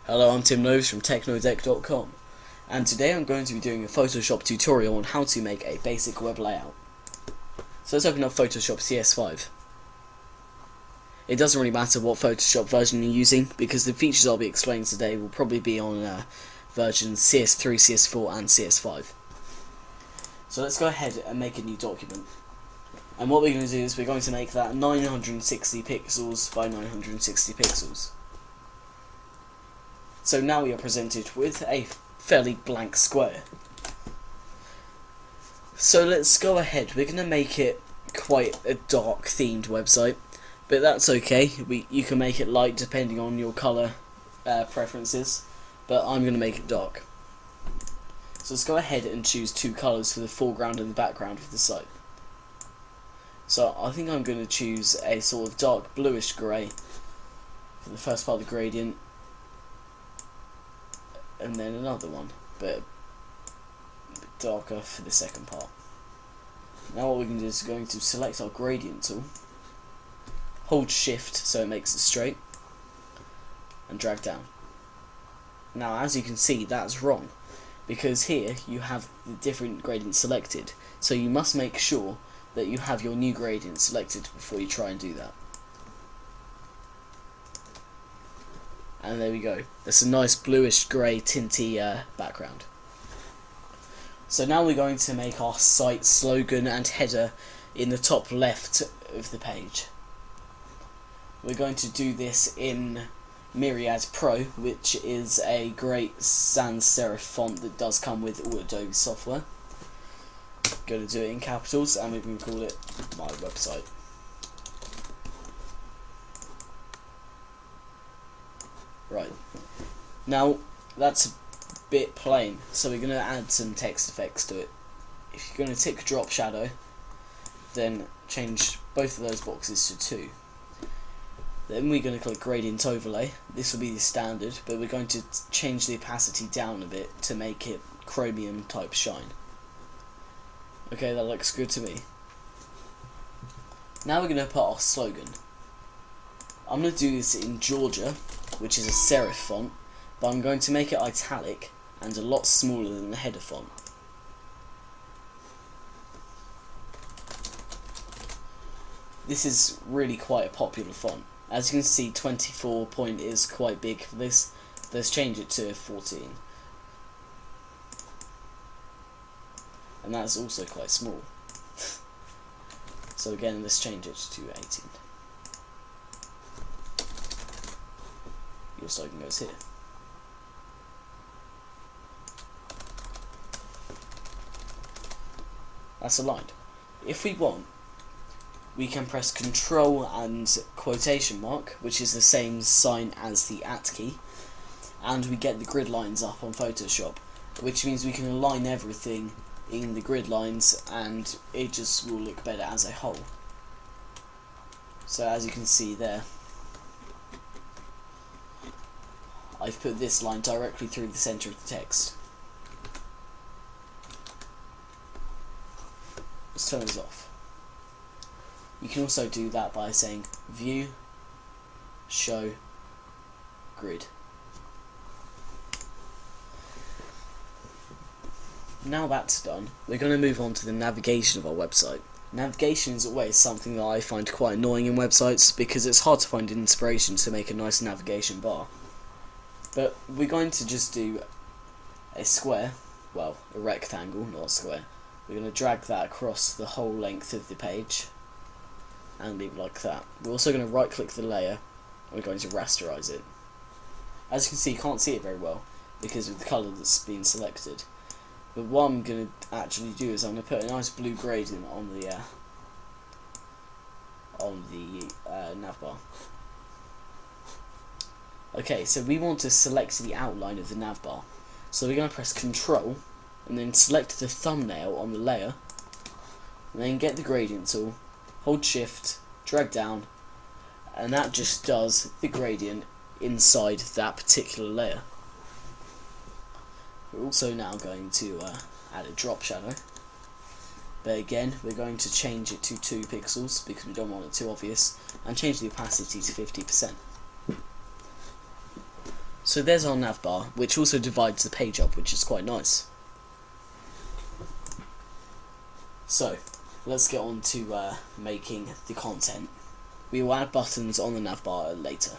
Hello, I'm Tim Loves from technodeck.com, and today I'm going to be doing a Photoshop tutorial on how to make a basic web layout. So let's open up Photoshop CS5. It doesn't really matter what Photoshop version you're using, because the features I'll be explaining today will probably be on versions CS3, CS4 and CS5. So let's go ahead and make a new document. And what we're going to do is we're going to make that 960 pixels by 960 pixels. So now we are presented with a fairly blank square. So let's go ahead. We're going to make it quite a dark themed website, but that's okay. You can make it light depending on your colour preferences, but I'm going to make it dark. So let's go ahead and choose two colours for the foreground and the background of the site. So I think I'm going to choose a sort of dark bluish grey for the first part of the gradient, and then another one, but a bit darker for the second part. Now what we're going to do is going to select our gradient tool, hold shift so it makes it straight, and drag down. Now as you can see, that's wrong, because here you have the different gradients selected, so you must make sure that you have your new gradient selected before you try and do that. And there we go. That's a nice bluish grey tinty background. So now we're going to make our site slogan and header in the top left of the page. We're going to do this in Myriad Pro, which is a great sans serif font that does come with all Adobe software. Going to do it in capitals, and we're going to call it My Website. Right, now that's a bit plain, so we're going to add some text effects to it. If you're going to tick drop shadow, then change both of those boxes to 2. Then we're going to click gradient overlay. This will be the standard, but we're going to change the opacity down a bit to make it chromium type shine. Okay, that looks good to me. Now we're going to put our slogan. I'm going to do this in Georgia, which is a serif font, but I'm going to make it italic and a lot smaller than the header font. This is really quite a popular font. As you can see, 24 point is quite big for this. Let's change it to 14. And that's also quite small. So again, let's change it to 18. Your slogan goes here. That's aligned. If we want, we can press Control and quotation mark, which is the same sign as the @ key, and we get the grid lines up on Photoshop, which means we can align everything in the grid lines and it just will look better as a whole. So as you can see there, I've put this line directly through the center of the text. Let's turn this off. You can also do that by saying View, Show, Grid. Now that's done, we're going to move on to the navigation of our website. Navigation is always something that I find quite annoying in websites because it's hard to find inspiration to make a nice navigation bar. But we're going to just do a square, well, a rectangle, not a square. We're going to drag that across the whole length of the page and leave it like that. We're also going to right click the layer and we're going to rasterize it. As you can see, you can't see it very well because of the colour that's been selected. But what I'm going to actually do is I'm going to put a nice blue gradient on the navbar. Okay, so we want to select the outline of the navbar. So we're going to press Control and then select the thumbnail on the layer, and then get the gradient tool, hold shift, drag down, and that just does the gradient inside that particular layer. We're also now going to add a drop shadow, but again we're going to change it to 2 pixels because we don't want it too obvious, and change the opacity to 50%. So there's our navbar, which also divides the page up, which is quite nice. So let's get on to making the content. We will add buttons on the navbar later.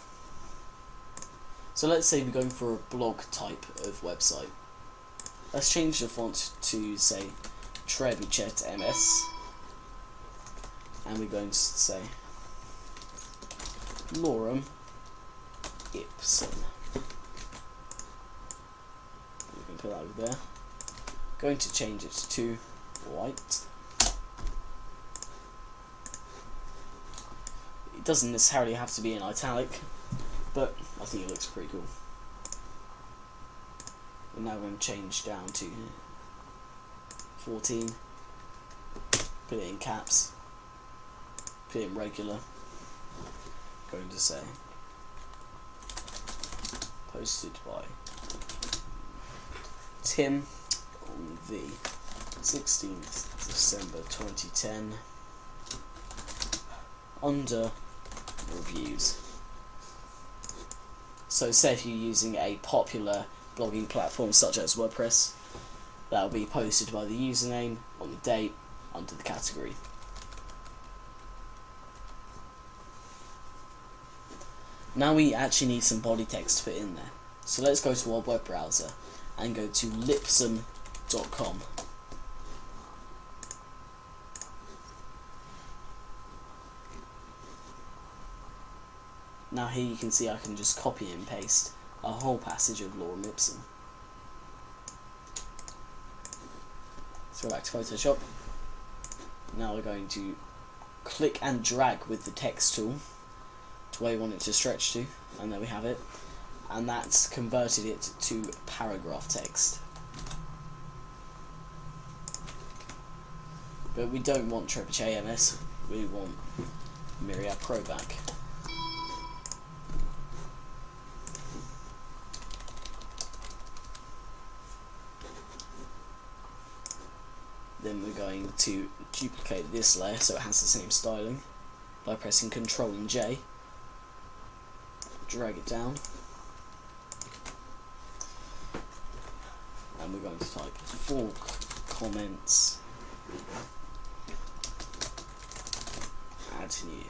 So let's say we're going for a blog type of website. Let's change the font to, say, Trebuchet MS, and we're going to say Lorem Ipsum. We can put that over there. Going to change it to white. It doesn't necessarily have to be in italic, but I think it looks pretty cool. And now we're going to change down to 14, put it in caps, put it in regular, going to say posted by Tim on the 16th December 2010 under reviews. So say if you're using a popular blogging platform such as WordPress, that will be posted by the username on the date under the category. Now we actually need some body text to put in there. So let's go to our web browser and go to lipsum.com. Now here you can see I can just copy and paste a whole passage of Lorem Ipsum. Let's go back to Photoshop. Now we're going to click and drag with the text tool to where you want it to stretch to, and there we have it. And that's converted it to paragraph text. But we don't want Trebuchet MS, we want Myriad Pro back. Then we're going to duplicate this layer so it has the same styling by pressing Ctrl and J. Drag it down. And we're going to type 4 comments, add new.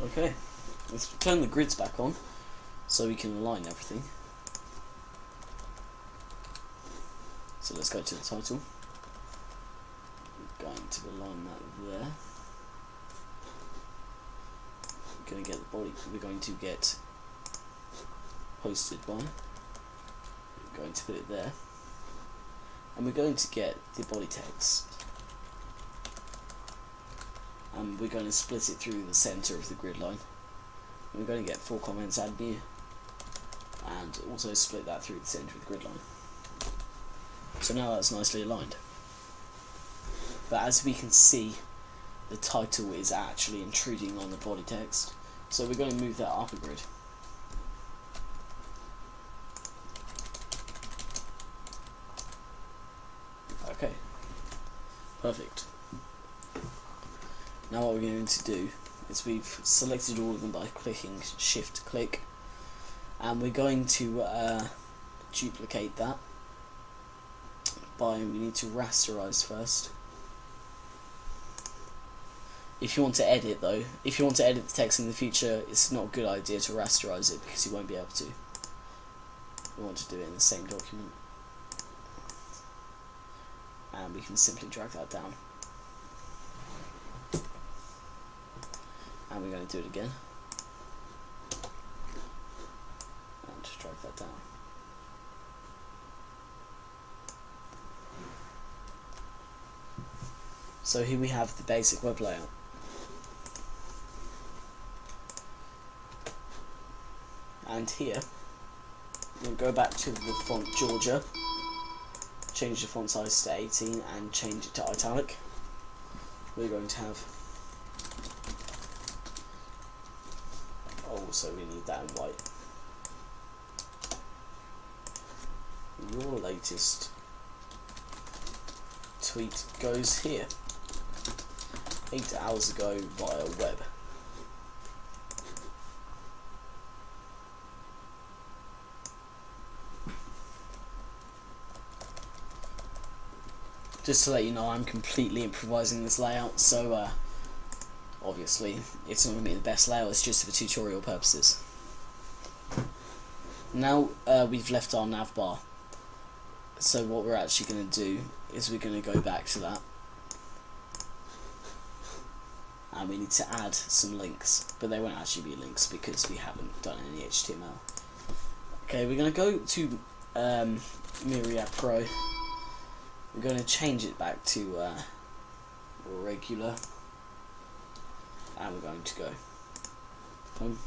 Okay. Let's turn the grids back on so we can align everything. So let's go to the title. We're going to align that there. We're going to get the body. We're going to get posted by. We're going to put it there, and we're going to get the body text. And we're going to split it through the center of the grid line. We're going to get 4 comments, add new, and also split that through the centre of the grid line. So now that's nicely aligned. But as we can see, the title is actually intruding on the body text, so we're going to move that up a grid. Okay, perfect. Now what we're going to do is we've selected all of them by clicking shift click, and we're going to duplicate that by, we need to rasterize first. If you want to edit though, if you want to edit the text in the future, it's not a good idea to rasterize it because you won't be able to. We want to do it in the same document, and we can simply drag that down. And we're going to do it again, and just drag that down. So here we have the basic web layout. And here, we'll go back to the font Georgia, change the font size to 18 and change it to italic. We're going to have, also we need that in white. Your latest tweet goes here. 8 hours ago via web. Just to let you know, I'm completely improvising this layout, so obviously it's not going to be the best layout, it's just for tutorial purposes. Now we've left our nav bar, so what we're actually going to do is we're going to go back to that, and we need to add some links, but they won't actually be links because we haven't done any HTML. Okay, we're going to go to Myriad Pro. We're going to change it back to regular, and we're going to go home,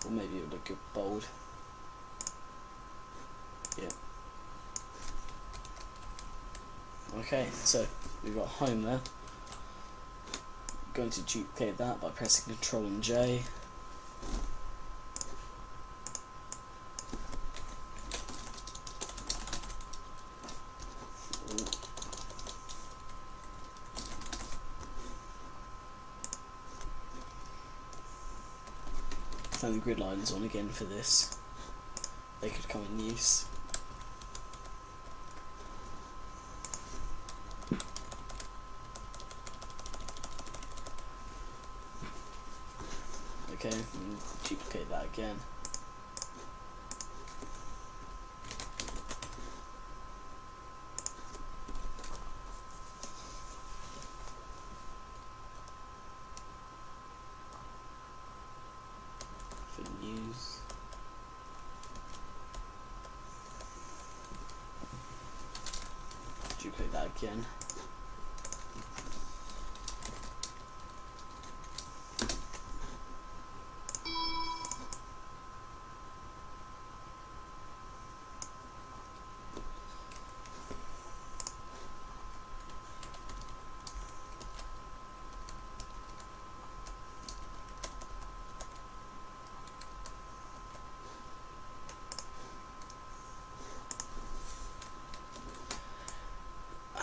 or maybe it would look good bold. Yep. Okay, so we've got home there. I'm going to duplicate that by pressing Ctrl and J. Turn the grid lines on again for this. They could come in use. Okay, and duplicate that again. For news. Duplicate that again.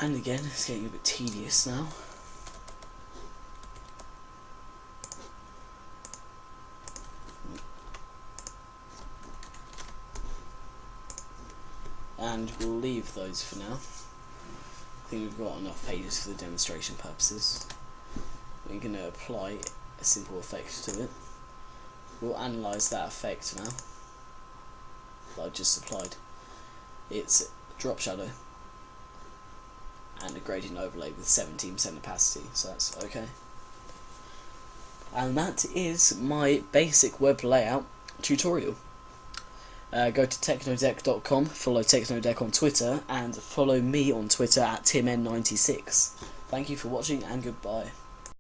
And again, it's getting a bit tedious now. And we'll leave those for now. I think we've got enough pages for the demonstration purposes. We're going to apply a simple effect to it. We'll analyse that effect now that I've just applied. It's a drop shadow and a gradient overlay with 17% opacity, so that's okay. And that is my basic web layout tutorial. Go to technodeck.com, follow Technodeck on Twitter, and follow me on Twitter at timn96. Thank you for watching, and goodbye.